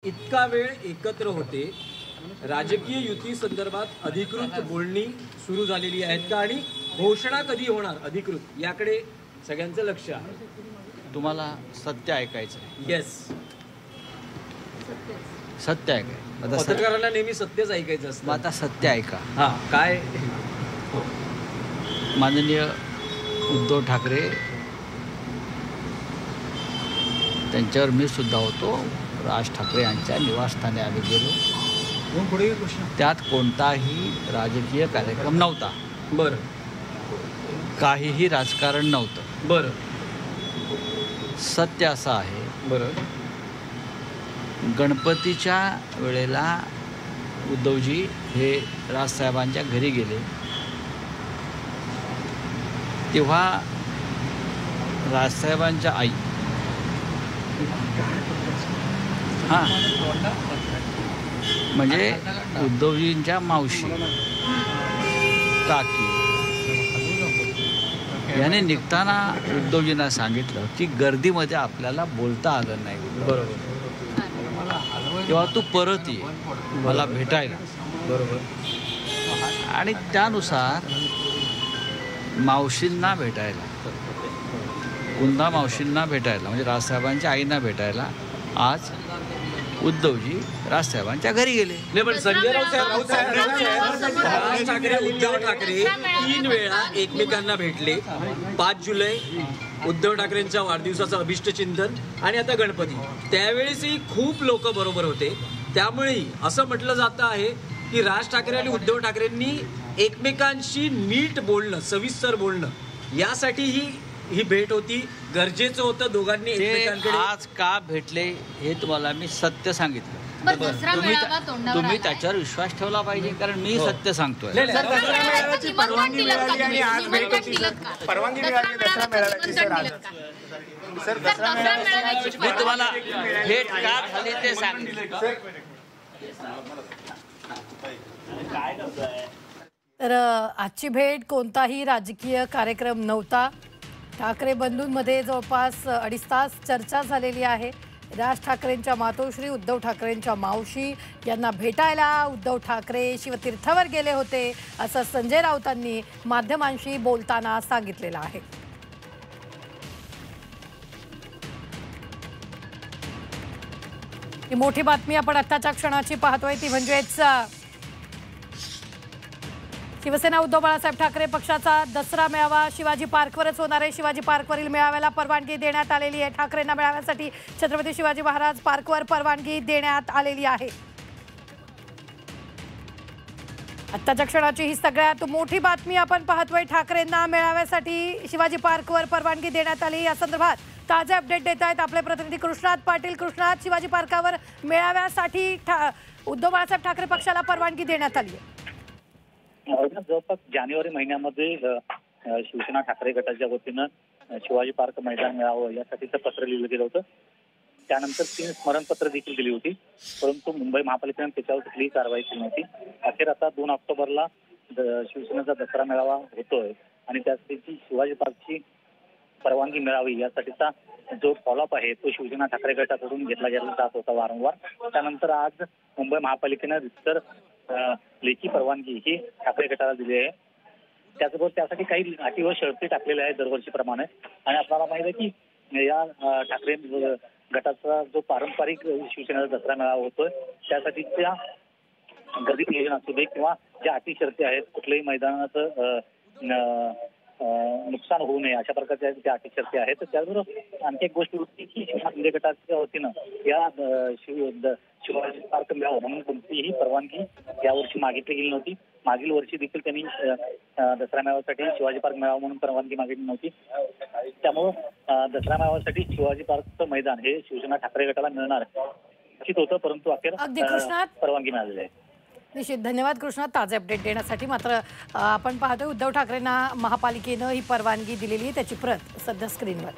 इतका वेळ एकत्र होते, राजकीय युती संदर्भात अधिकृत बोलणी सुरू झालेली आहेत का आणि घोषणा कधी होणार अधिकृत याकडे सगळ्यांचं लक्ष आहे। तुम्हाला सत्य ऐकायचं आहे। येस, सत्य ऐकाय आता पत्रकारांना नेहमी सत्यच ऐकायचं असतं। आता सत्य ऐका। हां, काय? माननीय उद्धव ठाकरे त्यांच्यावर मी सुद्धा होतो। राज ठाकरे यांच्या निवासस्थानी आम्ही गेलो। त्यात कोणताही राजकीय कार्यक्रम नव्हता। बरं, काहीही राजकारण नव्हतं। बरं, सत्य असं आहे, बरं, गणपतीच्या वेळेला उद्धवजी हे राजसाहेबांच्या घरी गेले, तेव्हा राजसाहेबांच्या आई म्हणजे उद्धवजींच्या मावशी काकी याने निघताना उद्धवजींना सांगितलं की गर्दीमध्ये आपल्याला बोलता आलं नाही। बरोबर, तेव्हा तू परत ये मला भेटायला। बरोबर। आणि त्यानुसार मावशींना भेटायला, कुंदा मावशींना भेटायला म्हणजे राजसाहेबांच्या आईंना भेटायला आज उद्धवजी राजसाहेबांच्या घरी गेले। नाही, पण संजय राऊत साहेब, राज ठाकरे उद्धव ठाकरे 3 वेळा एकमेकांना भेटले। 5 जुलै उद्धव ठाकरेंच्या वाढदिवसाचं अभिष्टचिंतन आणि आता गणपती, त्यावेळेसही खूप लोक बरोबर होते। त्यामुळे असं म्हटलं जातं आहे की राज ठाकरे आणि उद्धव ठाकरेंनी एकमेकांशी नीट बोलणं, सविस्तर बोलणं यासाठी ही भेट होती, गरजेचं होतं दोघांनी एकमेकांकडे। आज का भेटले हे तुम्हाला मी सत्य सांगितलं। तुम्ही त्याच्यावर विश्वास ठेवला पाहिजे, कारण मी सत्य सांगतोय। परवानगी मिळाली आणि आज भेट होती सर। परवानगी मिळाली दसरा मेळाव्याची सर आज। सर दसरा मेळाव्याची मी तुम्हाला भेट का झाली ते सांगितलं। तर आजची भेट कोणताही राजकीय कार्यक्रम नव्हता। ठाकरे बंधूंमध्ये जवळपास 2.5 तास चर्चा झालेली आहे। राज ठाकरेंच्या मातोश्री उद्धव ठाकरेंच्या मावशी यांना भेटायला उद्धव ठाकरे शिवतीर्थावर गेले होते, असं संजय राऊतांनी माध्यमांशी बोलताना सांगितलेलं आहे। ही मोठी बातमी आपण आत्ताच्या क्षणाची पाहतोय, ती म्हणजेच शिवसेना उद्धव बाळासाहेब ठाकरे पक्षाचा दसरा मेळावा शिवाजी पार्कवरच होणार आहे। शिवाजी पार्कवरील मेळाव्याला परवानगी देण्यात आलेली आहे। ठाकरेंना मेळाव्यासाठी छत्रपती शिवाजी महाराज पार्कवर परवानगी देण्यात आलेली आहे। आत्ताच्या क्षणाची ही सगळ्यात मोठी बातमी आपण पाहतोय। ठाकरेंना मेळाव्यासाठी शिवाजी पार्कवर परवानगी देण्यात आली। या संदर्भात ताजे अपडेट देत आहेत आपले प्रतिनिधी कृष्णात पाटील। कृष्णात, शिवाजी पार्कावर मेळाव्यासाठी उद्धव बाळासाहेब ठाकरे पक्षाला परवानगी देण्यात आली आहे। जवळपास जानेवारी महिन्यामध्ये शिवसेना ठाकरे गटाच्या वतीनं शिवाजी पार्क मैदान मिळावं यासाठीचं पत्र लिहिलं गेलं होतं। त्यानंतर 3 स्मरणपत्र देखील दिली होती, परंतु मुंबई महापालिकेने त्याच्यावर कुठलीही कारवाई केली नव्हती। अखेर आता 2 ऑक्टोबरला शिवसेनेचा दसरा मेळावा होतोय आणि त्यासाठी शिवाजी पार्कची परवानगी मिळावी यासाठीचा जो फॉलोअप आहे तो शिवसेना ठाकरे गटाकडून घेतला जात होता वारंवार। त्यानंतर आज मुंबई महापालिकेनं रितसर लेखी परवानगी ही ठाकरे गटाला दिली आहे। त्याचबरोबर त्यासाठी काही अटी व शर्ती टाकलेल्या आहेत दरवर्षीप्रमाणे। आणि आपल्याला माहिती आहे की या ठाकरे गटाचा जो पारंपरिक शिवसेनेचा दसरा मेळावा होतोय त्यासाठीच्या गर्दी नियोजन असू दे किंवा ज्या अटी शर्ती आहेत, कुठल्याही मैदानाचं नुकसान होऊ नये अशा प्रकारच्या त्या अटी शर्ती आहेत। त्याचबरोबर आणखी एक गोष्ट होती की शिंदे गटाच्या वतीनं या शिवाजी पार्क मेळावा म्हणून कोणतीही परवानगी यावर्षी मागितली गेली नव्हती। मागील वर्षी देखील त्यांनी दसरा मेळाव्यासाठी शिवाजी पार्क मेळावा म्हणून परवानगी मागितली नव्हती। त्यामुळं दसरा मेळाव्यासाठी शिवाजी पार्कचं मैदान हे शिवसेना ठाकरे गटाला मिळणार निश्चित होतं, परंतु अखेर परवानगी मिळालेली आहे। निश्चित, धन्यवाद कृष्णा ताजे अपडेट देण्यासाठी। मात्र आपण पाहतोय उद्धव ठाकरेंना महापालिकेनं ही परवानगी दिलेली, त्याची प्रत सध्या स्क्रीनवर।